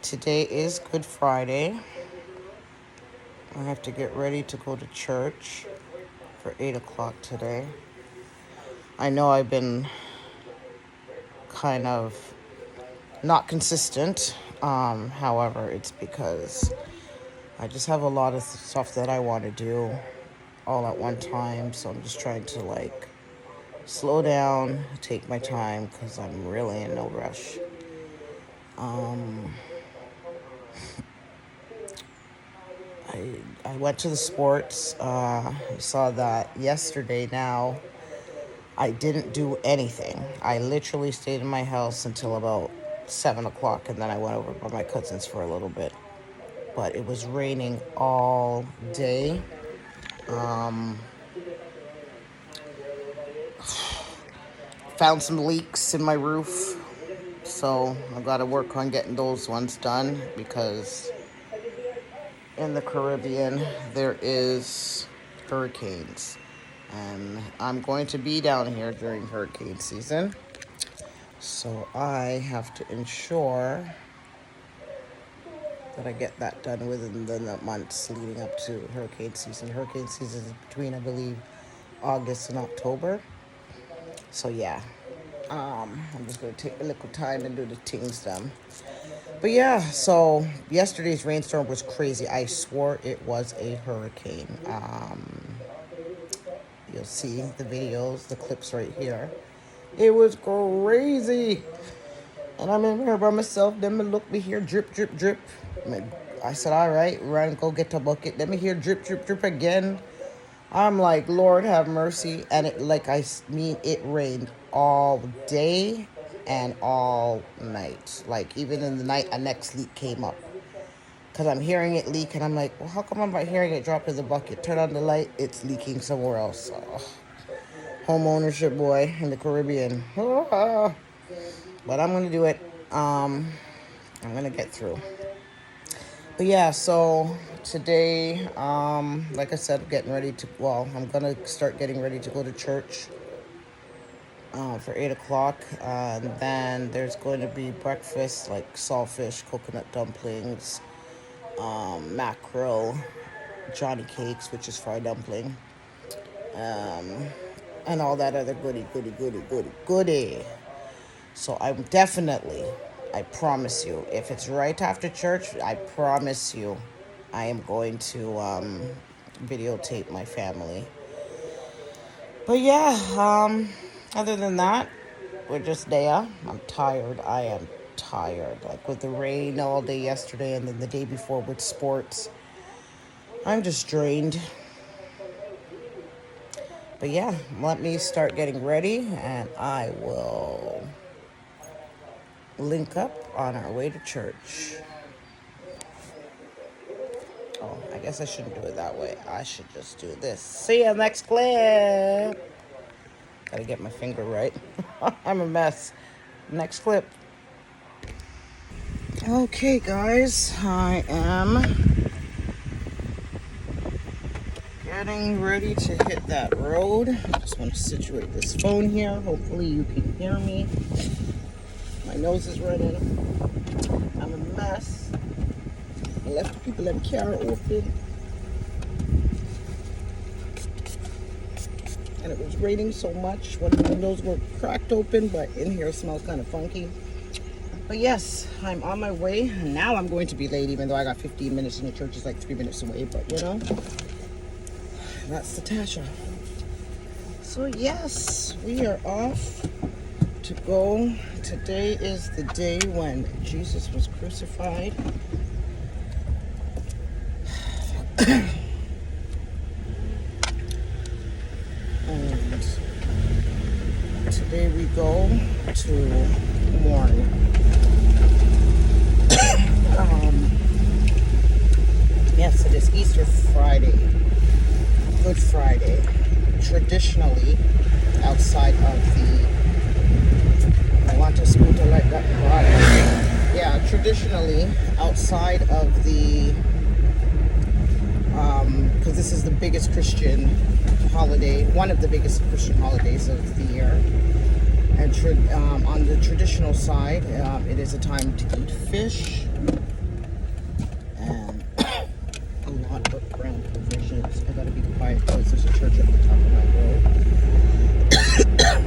Today is Good Friday. I have to get ready to go to church for 8 o'clock today. I know I've been kind of not consistent. However, it's because I just have a lot of stuff that I want to do all at one time. So I'm just trying to slow down, take my time because I'm really in no rush. I went to the sports. I saw that yesterday now. I didn't do anything. I literally stayed in my house until about 7 o'clock, and then I went over by my cousin's for a little bit. But it was raining all day. Found some leaks in my roof, so I got to work on getting those ones done because in the Caribbean there is hurricanes. And I'm going to be down here during hurricane season. So I have to ensure that I get that done within the months leading up to hurricane season. Hurricane season is between, I believe, August and October. So yeah, I'm just going to take a little time and do the things done. But yeah, so yesterday's rainstorm was crazy. I swore it was a hurricane. You'll see the videos, the clips right here. It was crazy. And I'm in here by myself. Then look me here, drip, drip, drip. I said, all right, run, go get the bucket. Let me hear drip, drip, drip again. I'm like, Lord have mercy. And it rained all day and all night. Like, even in the night, a next leak came up. Because I'm hearing it leak, and I'm like, well, how come I'm not hearing it drop in the bucket? Turn on the light, it's leaking somewhere else. Home ownership, boy, in the Caribbean. But I'm going to do it. I'm going to get through. But yeah, so today, like I said, I'm going to start getting ready to go to church for 8 o'clock. And then there's going to be breakfast, like saltfish, coconut dumplings, mackerel, Johnny cakes, which is fried dumpling, and all that other goody. So I promise you, if it's right after church, I promise you, I am going to videotape my family. But yeah, other than that, we're just there. I'm tired. I am tired. Like with the rain all day yesterday and then the day before with sports, I'm just drained. But yeah, let me start getting ready and I will link up on our way to church. Oh, I guess I shouldn't do it that way. I should just do this. See ya next clip. Gotta get my finger right. I'm a mess. Next clip. Okay, guys, I am getting ready to hit that road. I just want to situate this phone here. Hopefully you can hear me. My nose is running. I'm a mess. I left the people in the car open. And it was raining so much. One of the windows were cracked open, but in here it smells kind of funky. But yes, I'm on my way. Now I'm going to be late, even though I got 15 minutes and the church is like 3 minutes away. But you know, that's Natasha. So yes, we are off to go. Today is the day when Jesus was crucified. And today we go to mourn. Yes, it is Easter Friday, Good Friday. Traditionally, outside of the, I want to scooter like that. Yeah, traditionally, outside of the, because this is the biggest Christian holiday, one of the biggest Christian holidays of the year. And on the traditional side, it is a time to eat fish and a lot of ground provisions. I gotta be quiet because there's a church at the top of my road.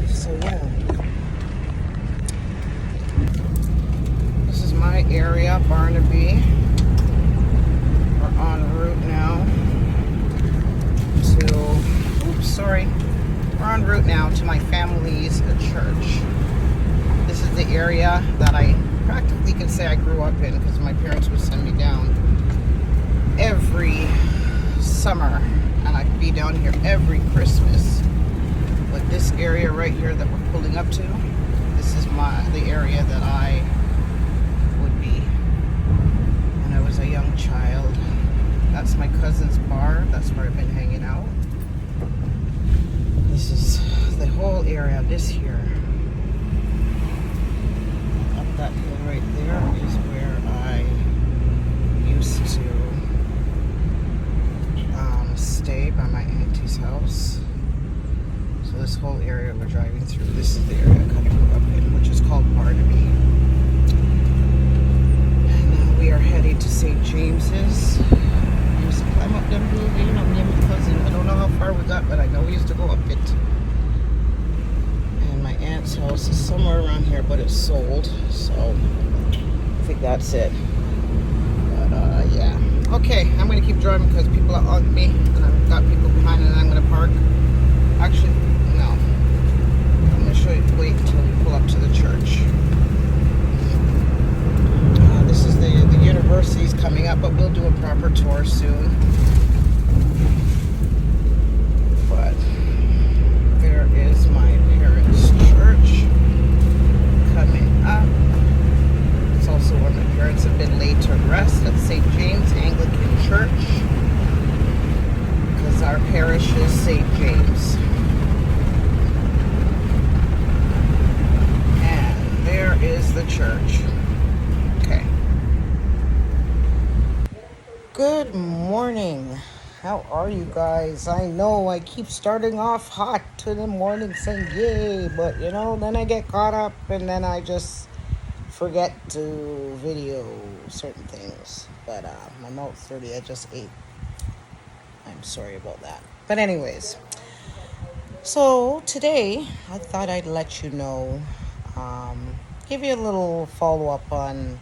So yeah, this is my area, Barnaby. We're en route now we're en route now to my family's church. This is the area that I practically can say I grew up in, because my parents would send me down every summer, and I'd be down here every Christmas. But this area right here that we're pulling up to, this is the area that I would be when I was a young child. That's my cousin's bar. That's where I've been hanging out. This is the whole area. This here, up that hill right there, is where I used to stay by my auntie's house. So this whole area we're driving through, this is the area I kind of grew up in, which is called Barnaby. And now we are headed to St. James's. We used to climb up them hill, you know, me and my cousin. I don't know how far we got, but I know we used to go up it. And my aunt's house is somewhere around here, but it's sold. So I think that's it. But yeah. Okay, I'm going to keep driving because people are on me, and I've got people behind, and I'm going to park. Actually, no. I'm going to show you, wait until we pull up to the church. This is the university's coming up, but we'll do a proper tour soon. But there is my parents' church coming up. It's also where my parents have been laid to rest, at St. James Anglican Church, because our parish is St. James. And there is the church. Okay. Good morning. How are you guys? I know I keep starting off hot to the morning saying yay, but you know, then I get caught up and then I just forget to video certain things. But my mouth's dirty. I just ate. I'm sorry about that. But anyways, so today I thought I'd let you know, give you a little follow-up on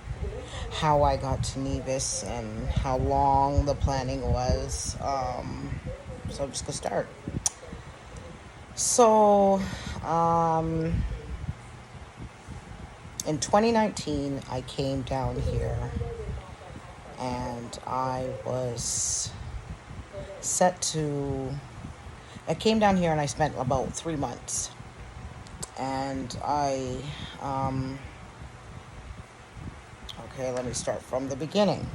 how I got to Nevis and how long the planning was. So I'm just gonna start. So in 2019, I came down here and I came down here and I spent about 3 months. And okay, let me start from the beginning.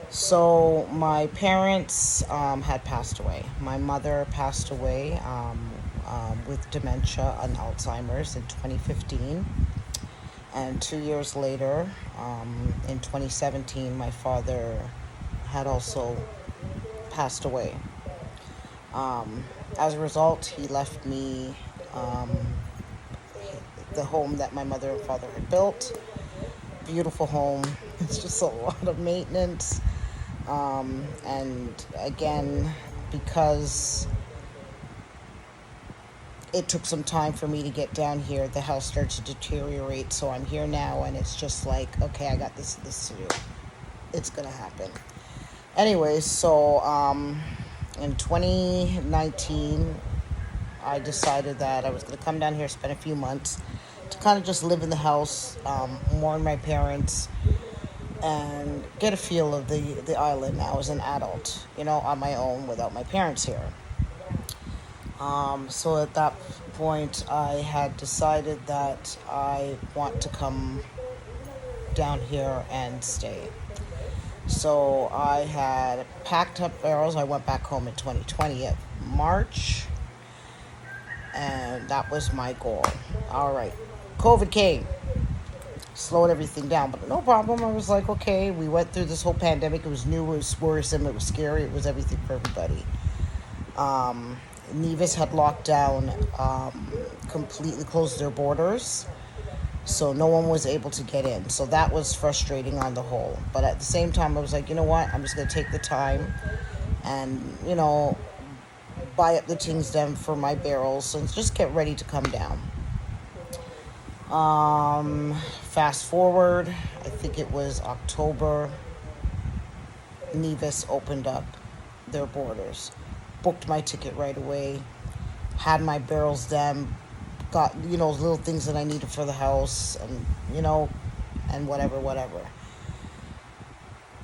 So my parents had passed away. My mother passed away with dementia and Alzheimer's in 2015. And 2 years later, in 2017, my father had also passed away. As a result, he left me the home that my mother and father had built. beautiful home. It's just a lot of maintenance. And again, because it took some time for me to get down here, the house started to deteriorate. So I'm here now, and it's just like, okay, I got this to do. It's gonna happen. Anyways, so in 2019, I decided that I was gonna come down here, spend a few months to kind of just live in the house, mourn my parents, and get a feel of the island now as an adult, on my own without my parents here. So at that point, I had decided that I want to come down here and stay. So I had packed up barrels. I went back home in 2020 at March, and that was my goal. All right. COVID came, slowed everything down, but no problem. I was like, okay, we went through this whole pandemic. It was new, it was worrisome, it was scary, it was everything for everybody. Nevis had locked down, completely closed their borders, so no one was able to get in. So that was frustrating on the whole. But at the same time, I was like, you know what? I'm just going to take the time and, buy up the things then for my barrels and just get ready to come down. Fast forward, I think it was October, Nevis opened up their borders. Booked my ticket right away, had my barrels then, got, little things that I needed for the house and, and whatever.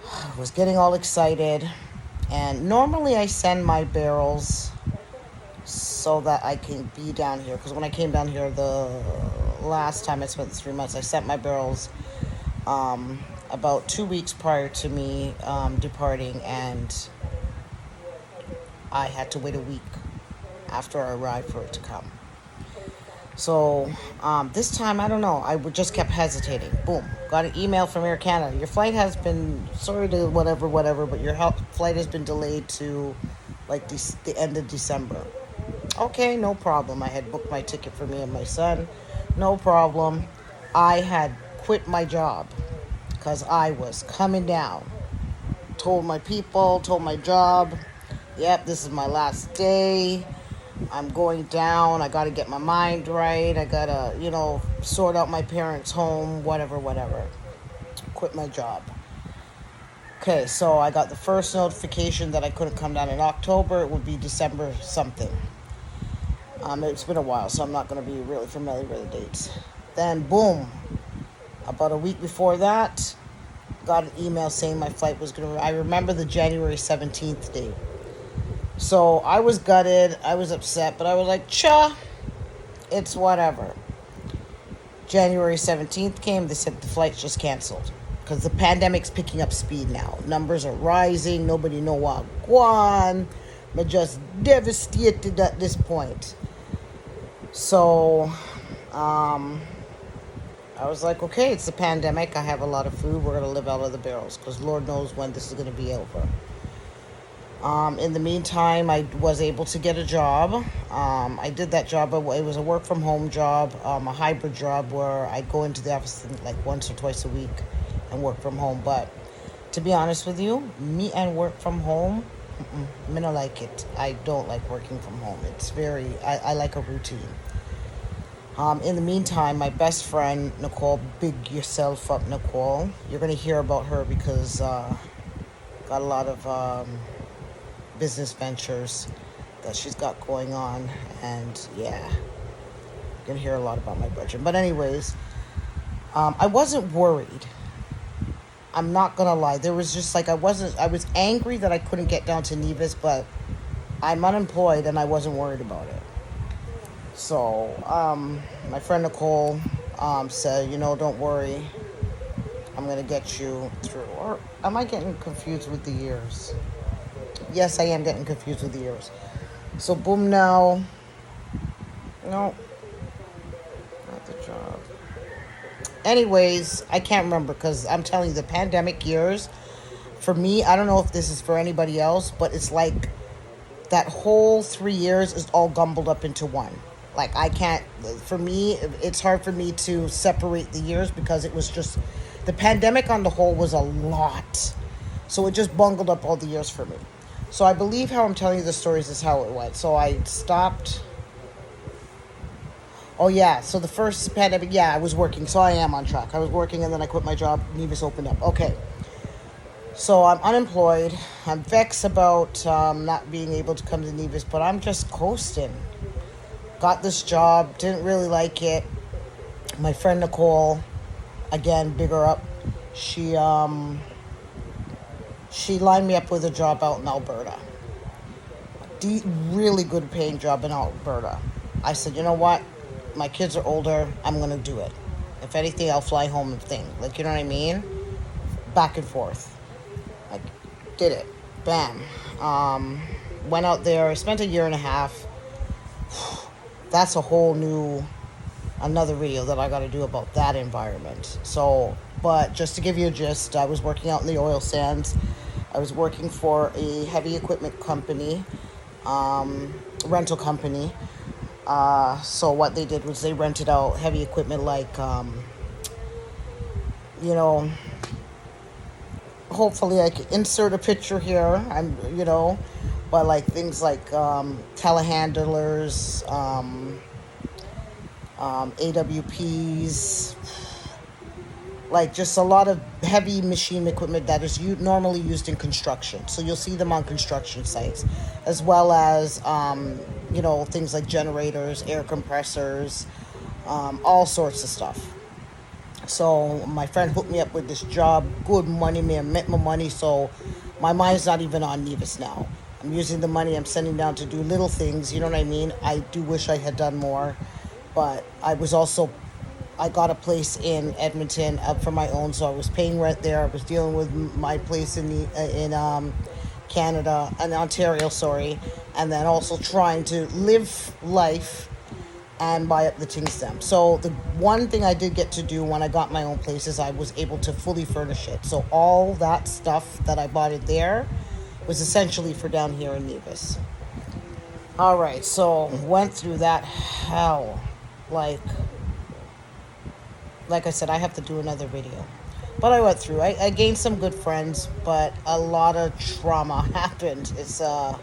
I was getting all excited. And normally I send my barrels so that I can be down here. Because when I came down here the last time I spent the 3 months, I sent my barrels about 2 weeks prior to me departing, and I had to wait a week after I arrived for it to come. So this time, I don't know, I just kept hesitating. Boom, got an email from Air Canada. Your flight has been, sorry to whatever, but your flight has been delayed to like the end of December. Okay, no problem. I had booked my ticket for me and my son. No problem. I had quit my job because I was coming down. Told my people, told my job, yep, this is my last day. I'm going down. I got to get my mind right. I got to, sort out my parents' home, whatever. Quit my job. Okay, so I got the first notification that I couldn't come down in October. It would be December something. It's been a while, so I'm not going to be really familiar with the dates. Then, boom, about a week before that, got an email saying my flight was going to... I remember the January 17th date. So I was gutted, I was upset, but I was like, it's whatever. January 17th came, they said the flight's just canceled. Because the pandemic's picking up speed now. Numbers are rising, nobody know what gone. We're just devastated at this point. So, I was like, okay, it's the pandemic, I have a lot of food, we're going to live out of the barrels. Because Lord knows when this is going to be over. In the meantime, I was able to get a job. I did that job. It was a work-from-home job, a hybrid job where I go into the office like once or twice a week and work from home. But to be honest with you, me and work from home, I don't like it. I don't like working from home. It's I like a routine. In the meantime, my best friend, Nicole, big yourself up, Nicole. You're going to hear about her because got a lot of... business ventures that she's got going on, and yeah, you're gonna hear a lot about my budget. But anyways, I wasn't worried. I'm not gonna lie. There was just like I was angry that I couldn't get down to Nevis, but I'm unemployed and I wasn't worried about it. So my friend Nicole said, don't worry, I'm gonna get you through. Or am I getting confused with the years? Yes, I am getting confused with the years. So, boom now. No, not the job. Anyways, I can't remember because I'm telling you, the pandemic years, for me, I don't know if this is for anybody else, but it's like that whole 3 years is all gumbled up into one. Like, I can't, for me, it's hard for me to separate the years because it was just The pandemic on the whole was a lot. So it just bungled up all the years for me. So I believe how I'm telling you the stories is how it went. So I stopped. Oh yeah, so the first pandemic, yeah, I was working, so I am on track. I was working and then I quit my job. Nevis opened up. Okay, so I'm unemployed. I'm vexed about not being able to come to Nevis, but I'm just coasting. Got this job, didn't really like it. My friend Nicole, again, big her up. She she lined me up with a job out in Alberta. Really good paying job in Alberta. I said, you know what? My kids are older. I'm gonna do it. If anything, I'll fly home and think. Like, you know what I mean? Back and forth. Like, did it. Bam. Went out there. I spent a year and a half. That's a whole new, another video that I got to do about that environment. So, but just to give you a gist, I was working out in the oil sands. I was working for a heavy equipment company, rental company. So what they did was they rented out heavy equipment like, you know, hopefully I can insert a picture here. But like things like telehandlers, AWPs, like just a lot of heavy machine equipment that is normally used in construction. So you'll see them on construction sites, as well as things like generators, air compressors, all sorts of stuff. So my friend hooked me up with this job, good money, man, met my money. So my mind's not even on Nevis now. I'm using the money I'm sending down to do little things. You know what I mean? I do wish I had done more, but I got a place in Edmonton up for my own, so I was paying rent there. I was dealing with my place in Canada and Ontario, sorry, and then also trying to live life and buy up the things them. So the one thing I did get to do when I got my own place is I was able to fully furnish it. So all that stuff that I bought it there was essentially for down here in Nevis. All right, so went through that hell. Like I said, I have to do another video. But I went through. I gained some good friends, but a lot of trauma happened. It's a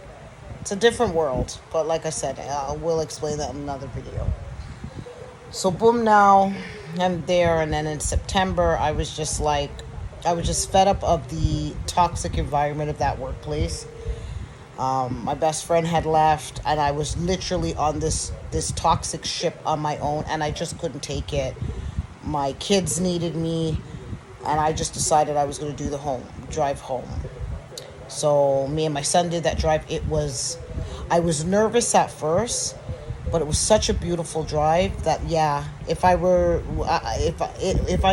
different world. But like I said, I will explain that in another video. So boom, now I'm there. And then in September, I was just fed up of the toxic environment of that workplace. My best friend had left, and I was literally on this toxic ship on my own, and I just couldn't take it. My kids needed me, and I just decided I was going to do the drive home. So me and my son did that drive. I was nervous at first, but it was such a beautiful drive that, yeah, if I'm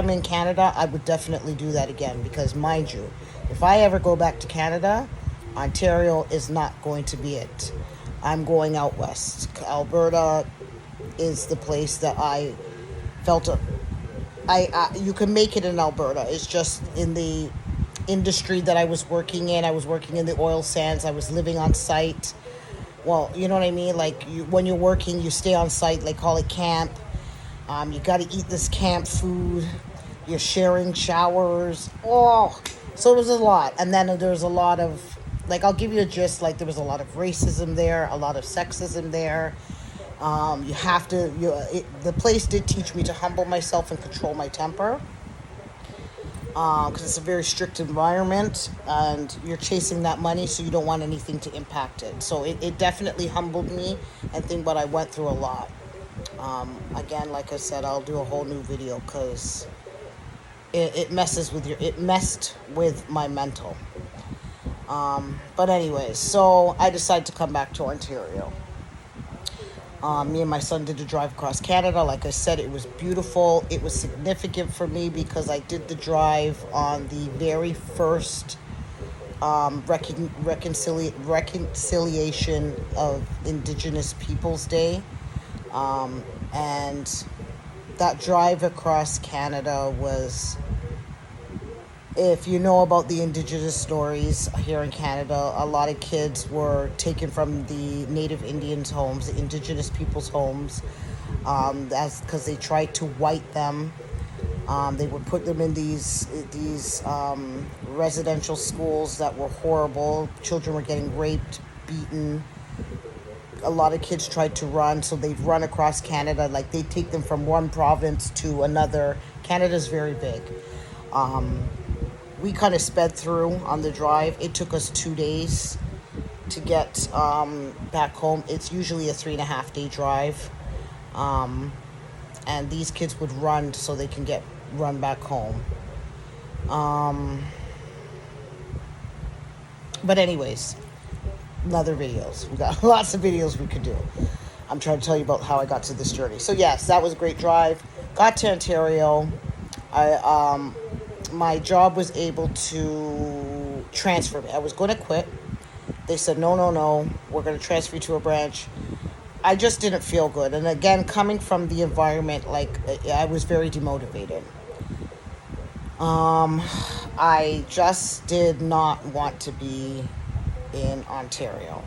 in Canada, I would definitely do that again, because mind you, if I ever go back to Canada, Ontario is not going to be it. I'm going out west. Alberta is the place that I felt you can make it in Alberta. It's just in the industry that I was working in. I was working in the oil sands. I was living on site. Well, you know what I mean? Like, when you're working, you stay on site. They call it camp. You got to eat this camp food. You're sharing showers. Oh, so it was a lot. And then there's a lot of, like, I'll give you a gist. Like, there was a lot of racism there, a lot of sexism there. The place did teach me to humble myself and control my temper, because it's a very strict environment, and you're chasing that money, so you don't want anything to impact it. So it definitely humbled me, but I went through a lot. Again, like I said, I'll do a whole new video, because it messed with my mental. But anyways, so I decided to come back to Ontario. Me and my son did the drive across Canada. Like I said, it was beautiful. It was significant for me because I did the drive on the very first reconciliation of Indigenous Peoples Day. And that drive across Canada was, if you know about the Indigenous stories here in Canada, a lot of kids were taken from the Native Indians' homes, the Indigenous people's homes, because they tried to white them. They would put them in these residential schools that were horrible. Children were getting raped, beaten. A lot of kids tried to run, so they'd run across Canada. Like, they'd take them from one province to another. Canada's very big. We kind of sped through on the drive. It took us 2 days to get back home. It's usually a 3.5 day drive. And these kids would run so they can run back home. But anyways, other videos. We got lots of videos we could do. I'm trying to tell you about how I got to this journey. So yes, that was a great drive. Got to Ontario. My job was able to transfer me. I was going to quit. They said, no, we're going to transfer you to a branch. I just didn't feel good. And again, coming from the environment, like, I was very demotivated. I just did not want to be in Ontario.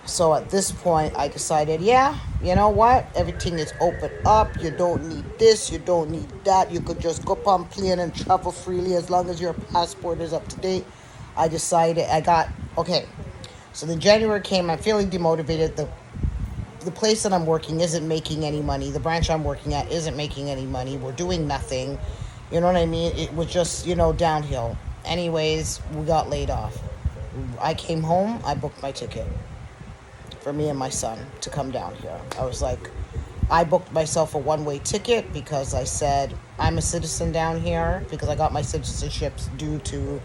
So at this point, I decided, yeah, you know what? Everything is open up. You don't need this. You don't need that. You could just go on plane and travel freely as long as your passport is up to date. I decided, okay. So then January came. I'm feeling demotivated. The place that I'm working isn't making any money. The branch I'm working at isn't making any money. We're doing nothing. You know what I mean? It was just, downhill. Anyways, we got laid off. I came home. I booked my ticket for me and my son to come down here. I booked myself a one-way ticket because I said I'm a citizen down here because I got my citizenship due to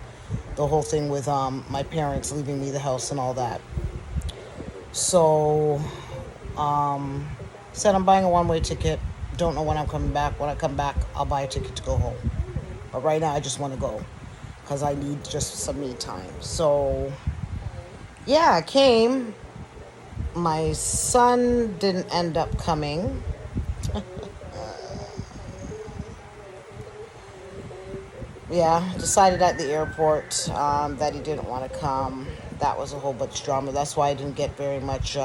the whole thing with my parents leaving me the house and all that. So, said I'm buying a one-way ticket. Don't know when I'm coming back. When I come back, I'll buy a ticket to go home. But right now, I just want to go because I need just some me time. So, yeah, I came. My son didn't end up coming. Decided at the airport that he didn't want to come. That was a whole bunch of drama. That's why I didn't get very much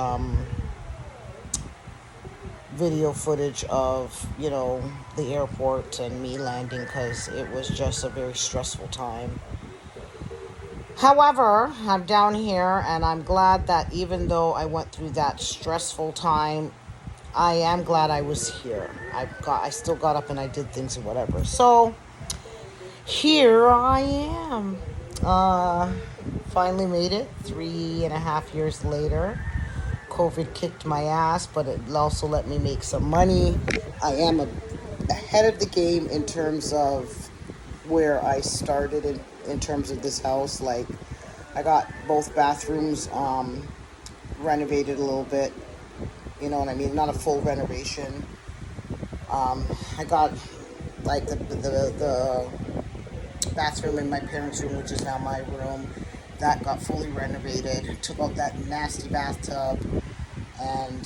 video footage of, the airport and me landing because it was just a very stressful time. However, I'm down here and I'm glad that even though I went through that stressful time, I am glad I was here. I still got up and I did things and whatever. So here I am. Finally made it 3.5 years later. COVID kicked my ass, but it also let me make some money. I am ahead of the game in terms of where I started in terms of this house. Like, I got both bathrooms renovated a little bit. You know what I mean? Not a full renovation. I got like the bathroom in my parents' room, which is now my room. That got fully renovated. Took out that nasty bathtub and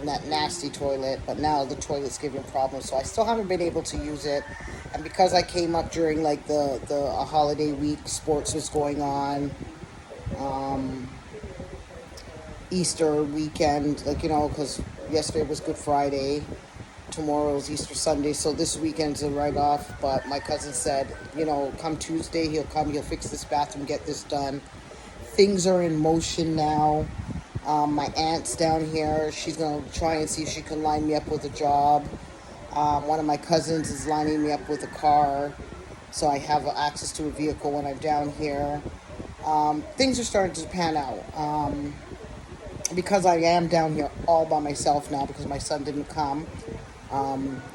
that nasty toilet, but now the toilet's giving problems, so I still haven't been able to use it. And because I came up during like the holiday week, sports was going on, Easter weekend, because yesterday was Good Friday, tomorrow's Easter Sunday, so this weekend's a write-off. But my cousin said, come Tuesday, he'll fix this bathroom, get this done. Things are in motion now. My aunt's down here. She's going to try and see if she can line me up with a job. One of my cousins is lining me up with a car, so I have access to a vehicle when I'm down here. Things are starting to pan out. Because I am down here all by myself now because my son didn't come.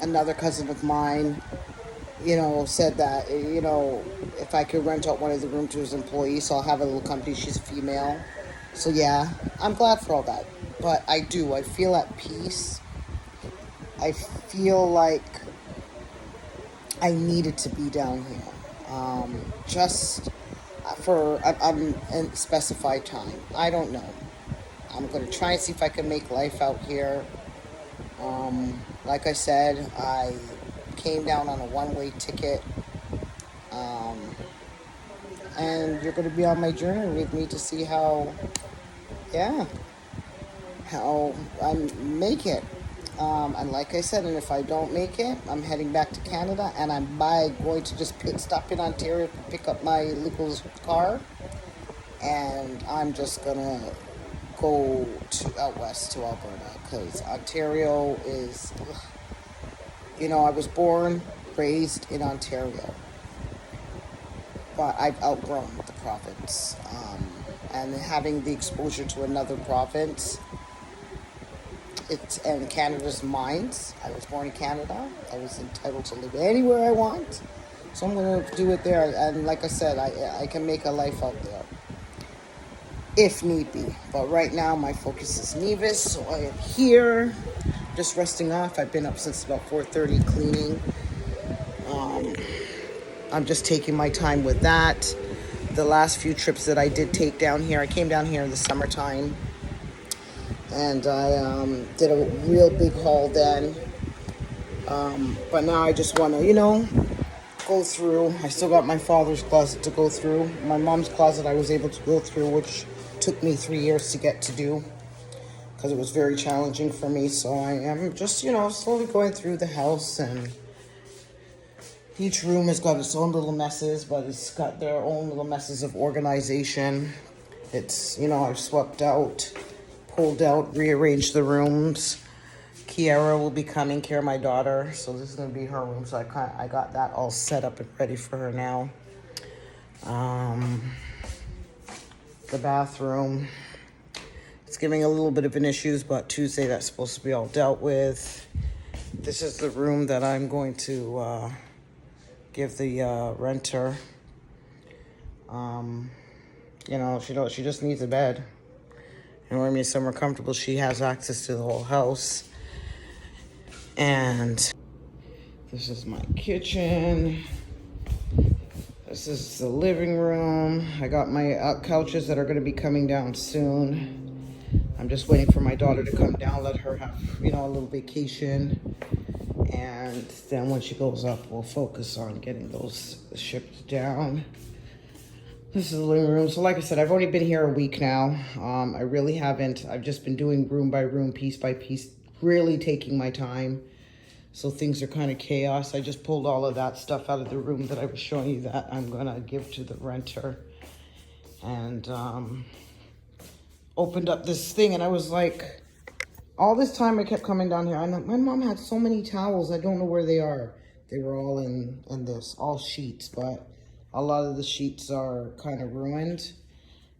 Another cousin of mine, said that, if I could rent out one of the rooms to his employees, so I'll have a little company. She's a female. So yeah, I'm glad for all that. But I feel at peace. I feel like I needed to be down here. Just for an unspecified time. I don't know. I'm going to try and see if I can make life out here. Like I said, I came down on a one-way ticket. And you're going to be on my journey with me to see how I make it. And like I said, and if I don't make it, I'm heading back to Canada, and I'm going to just stop in Ontario to pick up my legal car, and I'm just gonna go to out west to Alberta, because Ontario is, I was born, raised in Ontario, but I've outgrown the province, and having the exposure to another province. It's in Canada's minds. I was born in Canada. I was entitled to live anywhere I want. So I'm going to do it there. And like I said, I can make a life out there if need be. But right now, my focus is Nevis. So I am here, just resting off. I've been up since about 4:30 cleaning. I'm just taking my time with that. The last few trips that I did take down here, I came down here in the summertime. And I did a real big haul then. But now I just want to, go through. I still got my father's closet to go through. My mom's closet I was able to go through, which took me 3 years to get to do, because it was very challenging for me. So I am just, slowly going through the house, and each room has got its own little messes, but it's got their own little messes of organization. It's, I've swept out, pulled out, rearranged the rooms. Kiara will be coming, Kiara, my daughter, so this is going to be her room, so I got that all set up and ready for her now. The bathroom, it's giving a little bit of an issues, but Tuesday that's supposed to be all dealt with. This is the room that I'm going to give the renter. She just needs a bed. And when I mean somewhere comfortable, she has access to the whole house. And this is my kitchen. This is the living room. I got my couches that are going to be coming down soon. I'm just waiting for my daughter to come down, let her have, a little vacation. And then when she goes up, we'll focus on getting those shipped down. This is the living room. So like I said, I've only been here a week now. I really haven't. I've just been doing room by room, piece by piece, really taking my time. So things are kind of chaos. I just pulled all of that stuff out of the room that I was showing you that I'm going to give to the renter. And opened up this thing, and I was like, all this time I kept coming down here. I know my mom had so many towels. I don't know where they are. They were all in this, all sheets, but a lot of the sheets are kind of ruined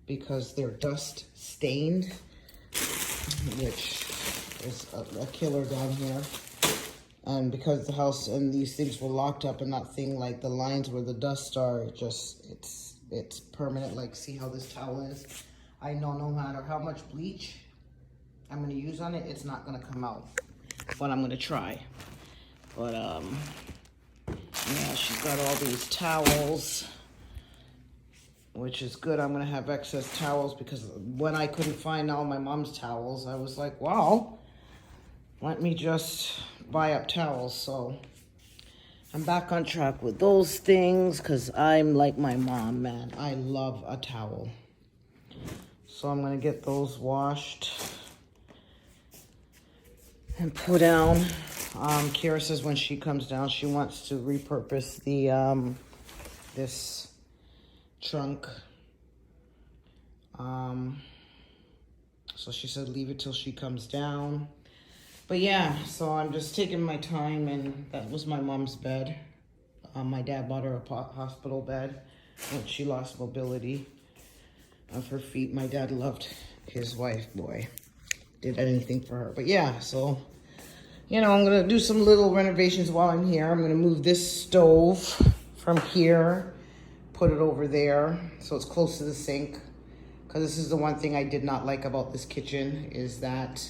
because they're dust stained, which is a killer down here. And because the house and these things were locked up, and that thing, like the lines where the dust are, it's permanent. Like, see how this towel is? I know no matter how much bleach I'm gonna use on it, it's not gonna come out. But I'm gonna try. But yeah, she's got all these towels, which is good. I'm gonna have excess towels, because when I couldn't find all my mom's towels, I was like, wow, let me just buy up towels. So I'm back on track with those things, because I'm like my mom, man. I love a towel. So I'm gonna get those washed and put down. Kira says when she comes down, she wants to repurpose the this trunk. So she said leave it till she comes down. But yeah, so I'm just taking my time, and that was my mom's bed. My dad bought her a hospital bed when she lost mobility of her feet. My dad loved his wife, boy. Did anything for her. But yeah, so, I'm going to do some little renovations while I'm here. I'm going to move this stove from here, put it over there so it's close to the sink. Because this is the one thing I did not like about this kitchen, is that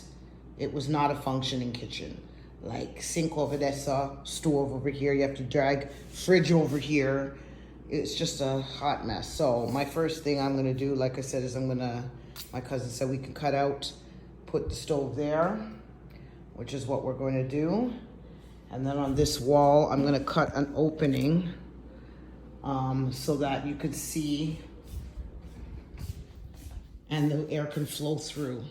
it was not a functioning kitchen. Like, sink over there, stove over here, you have to drag fridge over here. It's just a hot mess. So my first thing I'm gonna do, like I said, is my cousin said we can cut out, put the stove there, which is what we're going to do. And then on this wall, I'm gonna cut an opening so that you could see and the air can flow through.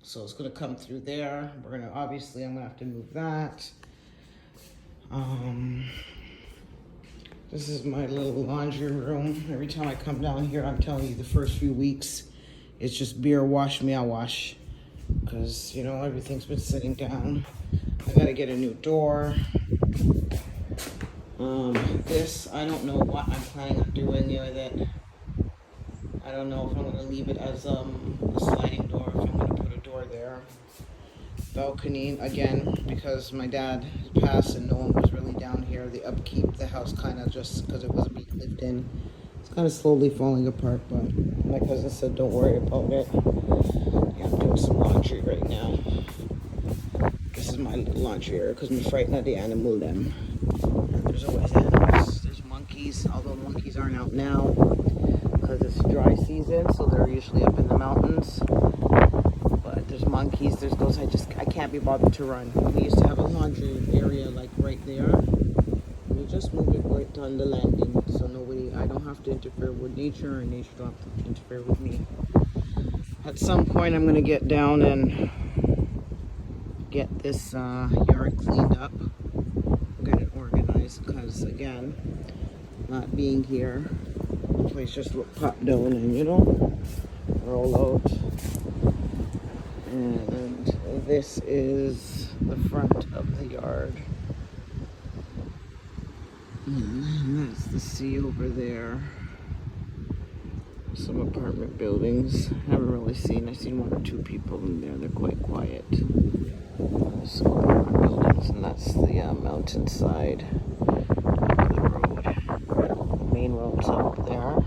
So it's gonna come through there. Obviously I'm gonna have to move that. This is my little laundry room. Every time I come down here, I'm telling you, the first few weeks, it's just beer wash me, I wash. Because, you know, everything's been sitting down. I gotta get a new door. This, I don't know what I'm planning on doing with it. I don't know if I'm gonna leave it as a sliding door, if I'm gonna put a door there. Balcony, again, because my dad passed and no one was really down here. The upkeep, the house kind of just, because it wasn't being lived in, it's kind of slowly falling apart, but my cousin said don't worry about it. Yeah, I'm doing some laundry right now. This is my little laundry area because I'm frightened of the animal them. There's always animals. There's monkeys, although monkeys aren't out now because it's dry season, so they're usually up in the mountains. But there's monkeys, there's those, I can't be bothered to run. We used to have a laundry area like right there. We just moved it right on the landing, so I don't have to interfere with nature, and nature don't have to interfere with me. At some point I'm gonna get down and get this yard cleaned up, get it organized, because again, not being here, the place just pop down and, you know, roll out. And this is the front of the yard. And that's the sea over there. Some apartment buildings. Haven't really seen. I've seen one or two people in there. They're quite quiet. Some apartment buildings, and that's the mountainside of the road. The main road's up there.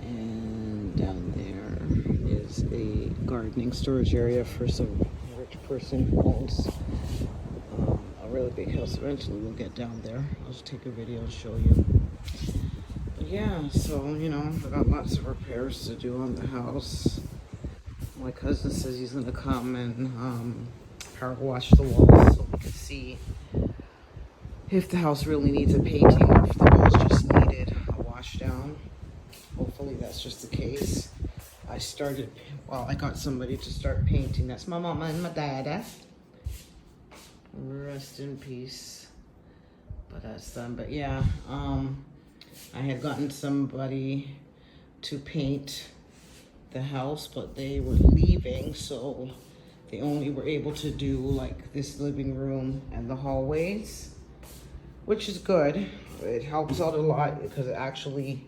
And down there is a gardening storage area for some rich person who owns a really big house. Eventually we'll get down there. I'll just take a video and show you. But yeah, so, you know, I got lots of repairs to do on the house. My cousin says he's gonna come and power wash the walls so we can see if the house really needs a painting or if the walls just needed a wash down. Hopefully that's just the case. I got somebody to start painting. That's my mama and my dad. Rest in peace. But that's done. But yeah, I had gotten somebody to paint the house, but they were leaving, so they only were able to do like this living room and the hallways, which is good. It helps out a lot because it actually,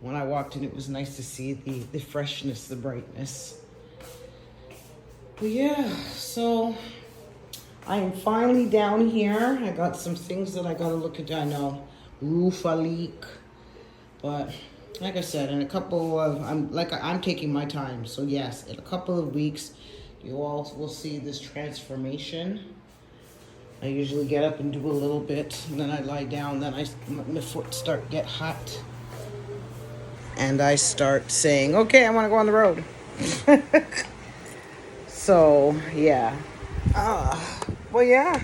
when I walked in, it was nice to see the freshness, the brightness. But yeah, so I am finally down here. I got some things that I gotta look at. I know, roof a leak, but like I said, in a couple of, I'm taking my time. So yes, in a couple of weeks, you all will see this transformation. I usually get up and do a little bit, and then I lie down, then my foot get hot. And I start saying, okay, I want to go on the road. So, yeah. Well, yeah.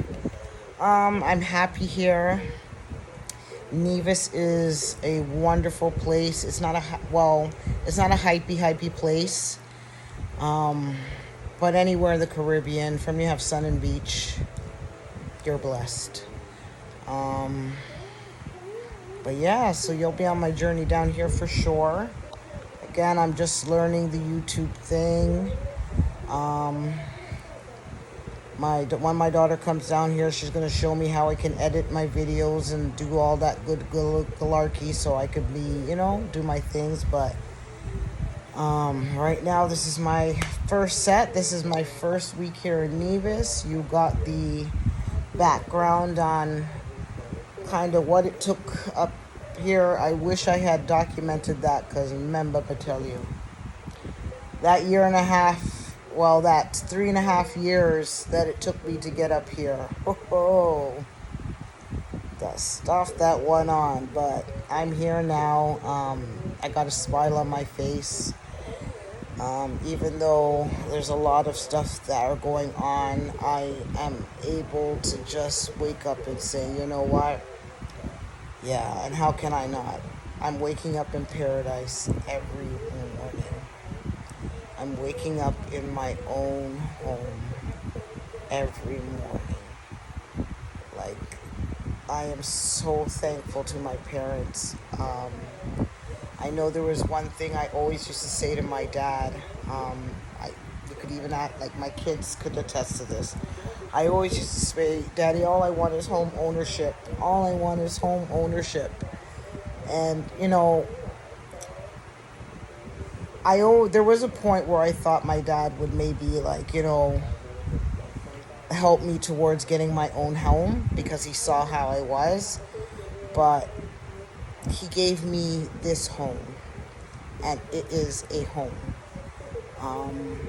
I'm happy here. Nevis is a wonderful place. It's not it's not a hypey place. But anywhere in the Caribbean, from you have sun and beach, you're blessed. But yeah, so you'll be on my journey down here for sure. Again, I'm just learning the YouTube thing. When my daughter comes down here, she's going to show me how I can edit my videos and do all that good galarkey so I could be, you know, do my things. But right now, this is my first set. This is my first week here in Nevis. You got the background on kind of what it took up here. I wish I had documented that, because remember, I tell you, that year and a half, that 3.5 years that it took me to get up here. Oh, the stuff that went on. But I'm here now. I got a smile on my face. Even though there's a lot of stuff that are going on, I am able to just wake up and say, you know what? Yeah, and how can I not? I'm waking up in paradise every morning. I'm waking up in my own home every morning. Like, I am so thankful to my parents. I know there was one thing I always used to say to my dad. I, you could even act like my kids could attest to this. I always used to say, Daddy, all I want is home ownership. All I want is home ownership. And, there was a point where I thought my dad would maybe, like, help me towards getting my own home because he saw how I was. But he gave me this home, and it is a home. Um,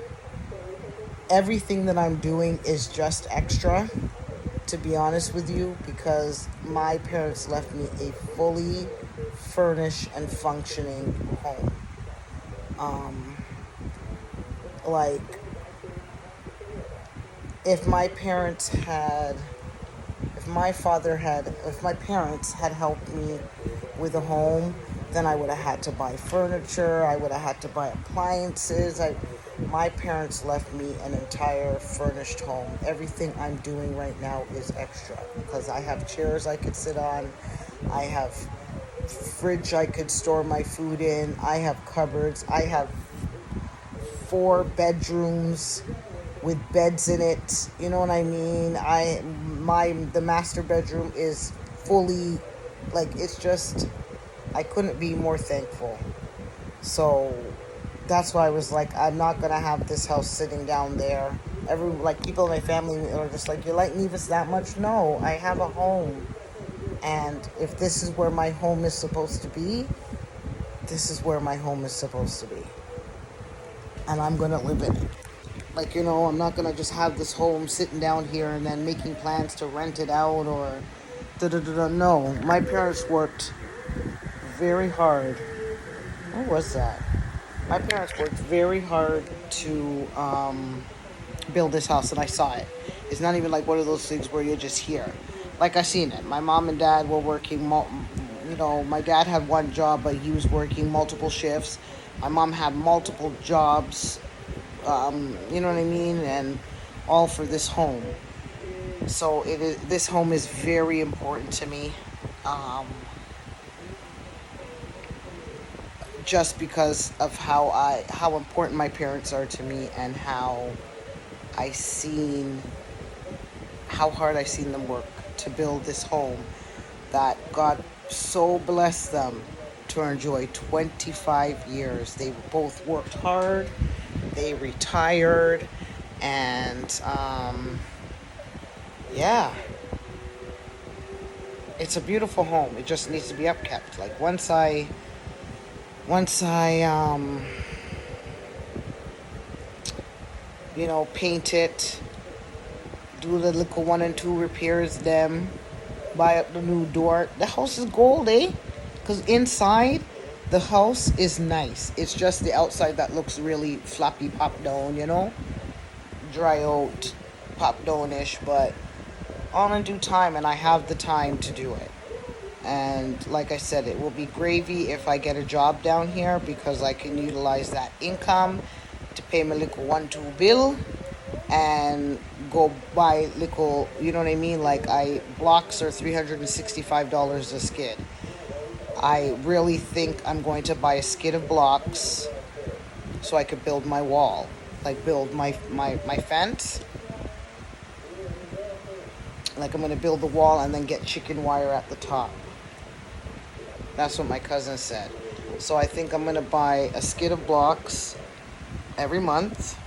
Everything that I'm doing is just extra, to be honest with you, because my parents left me a fully furnished and functioning home. Um, like, if my parents had, if my parents had helped me with a home, then I would have had to buy furniture, I would have had to buy appliances. My parents left me an entire furnished home. Everything I'm doing right now is extra because I have chairs I could sit on, I have fridge I could store my food in, I have cupboards, I have 4 bedrooms with beds in it. You know what I mean? The master bedroom is fully, like, it's just, I couldn't be more thankful. So that's why I was like, I'm not gonna have this house sitting down there. People in my family are just like, you like Nevis that much? No, I have a home, and if this is where my home is supposed to be, this is where my home is supposed to be, and I'm gonna live in it. Like, I'm not gonna just have this home sitting down here and then making plans to rent it out or da da da da. No, my parents worked very hard. What was that? My parents worked very hard to build this house, and I saw it. It's not even like one of those things where you're just here. Like, I seen it. My mom and dad were working. My dad had one job, but he was working multiple shifts. My mom had multiple jobs. You know what I mean, and all for this home. So this home is very important to me. Um, just because of how important my parents are to me, and I seen how hard I seen them work to build this home that God so blessed them to enjoy 25 years. They both worked hard, they retired, and yeah, it's a beautiful home. It just needs to be upkept. Like, once I paint it, do the little 1 and 2 repairs, them buy up the new door. The house is gold, eh? Because inside, the house is nice. It's just the outside that looks really floppy, pop down, dry out, pop down-ish, but all in due time, and I have the time to do it. And like I said, it will be gravy if I get a job down here, because I can utilize that income to pay my little 1-2 bill and go buy little, you know what I mean? Like, blocks are $365 a skid. I really think I'm going to buy a skid of blocks so I could build my wall, like build my fence. Like, I'm going to build the wall and then get chicken wire at the top. That's what my cousin said. So I think I'm going to buy a skid of blocks every month.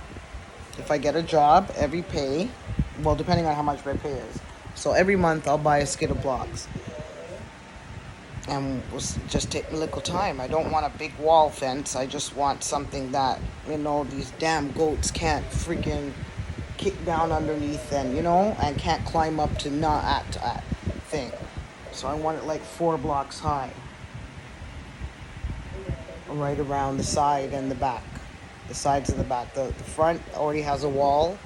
If I get a job, every pay, well, depending on how much my pay is. So every month I'll buy a skid of blocks. And we'll just take a little time. I don't want a big wall fence. I just want something that, these damn goats can't freaking kick down underneath and can't climb up to not at thing. So I want it like 4 blocks high. Right around the side and the back. The sides and the back. The front already has a wall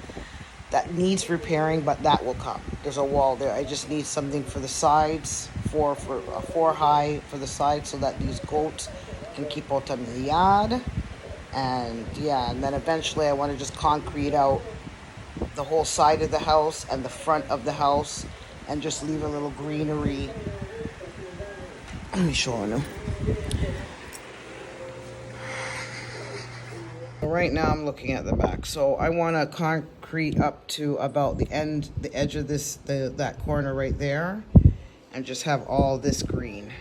that needs repairing, but that will come. There's a wall there. I just need something for the sides, 4 high for the sides, so that these goats can keep out of the yard. And yeah, and then eventually I want to just concrete out the whole side of the house and the front of the house and just leave a little greenery. Let me show you. Right now I'm looking at the back. So I want to concrete up to about the edge of that corner right there, and just have all this green.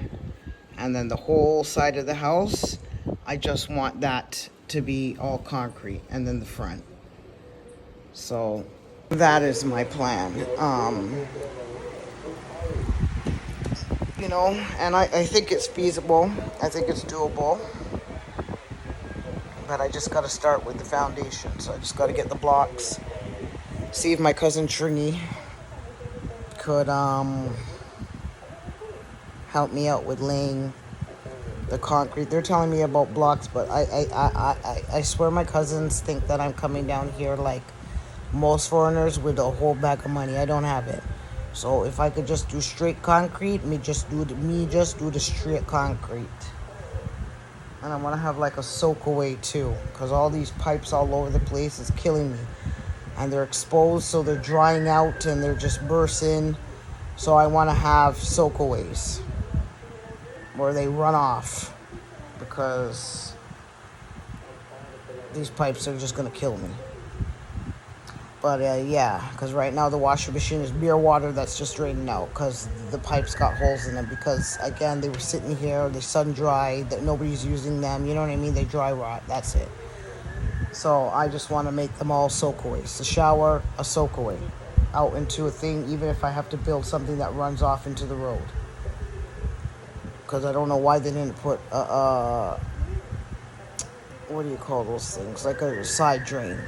And then the whole side of the house, I just want that to be all concrete, and then the front. So that is my plan. You know, and I think it's feasible. I think it's doable. But I just got to start with the foundation. So I just got to get the blocks. See if my cousin Trini could help me out with laying the concrete. They're telling me about blocks, but I swear my cousins think that I'm coming down here like most foreigners with a whole bag of money. I don't have it. So if I could just do straight concrete, me just do the straight concrete. And I want to have like a soak away too, because all these pipes all over the place is killing me. And they're exposed, so they're drying out and they're just bursting. So I want to have soak aways where they run off, because these pipes are just going to kill me. But yeah, because right now the washing machine is beer water that's just draining out because the pipes got holes in them. Because again, they were sitting here, they sun dried, that nobody's using them. You know what I mean? They dry rot. That's it. So I just want to make them all soakaways. The shower, a soakaway, out into a thing. Even if I have to build something that runs off into the road. Because I don't know why they didn't put what do you call those things? Like a side drain.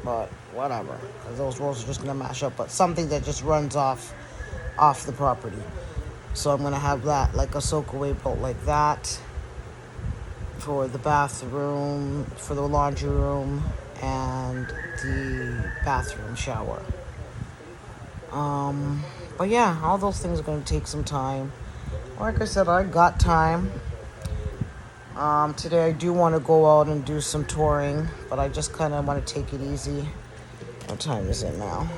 But whatever, because those roads are just going to mash up. But something that just runs off the property. So I'm going to have that, like a soakaway built like that for the bathroom, for the laundry room, and the bathroom shower. But yeah, all those things are going to take some time. Like I said, I got time. Today I do want to go out and do some touring, but I just kind of want to take it easy. What time is it now?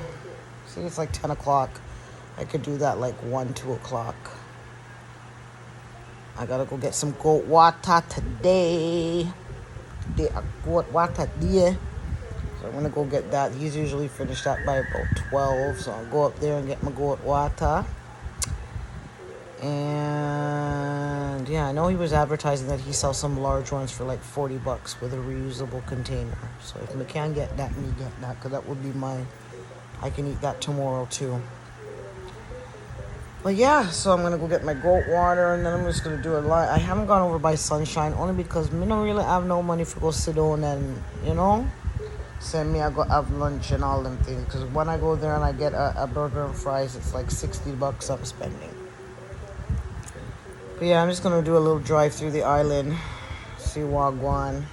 See, it's like 10 o'clock. I could do that like 1, 2 o'clock. I gotta go get some goat water today. Goat water there. So I'm gonna go get that. He's usually finished that by about 12, so I'll go up there and get my goat water. And yeah, I know he was advertising that he sells some large ones for like $40 with a reusable container. So if we can get that, me get that, because that would be I can eat that tomorrow too. But yeah, so I'm gonna go get my goat water, and then I'm just gonna do a lot. I haven't gone over by Sunshine only because me don't really have no money for go sit down and, you know, send me I go have lunch and all them things. Because when I go there and I get a burger and fries, it's like $60 I'm spending. But yeah, I'm just gonna do a little drive through the island, see Wagwan.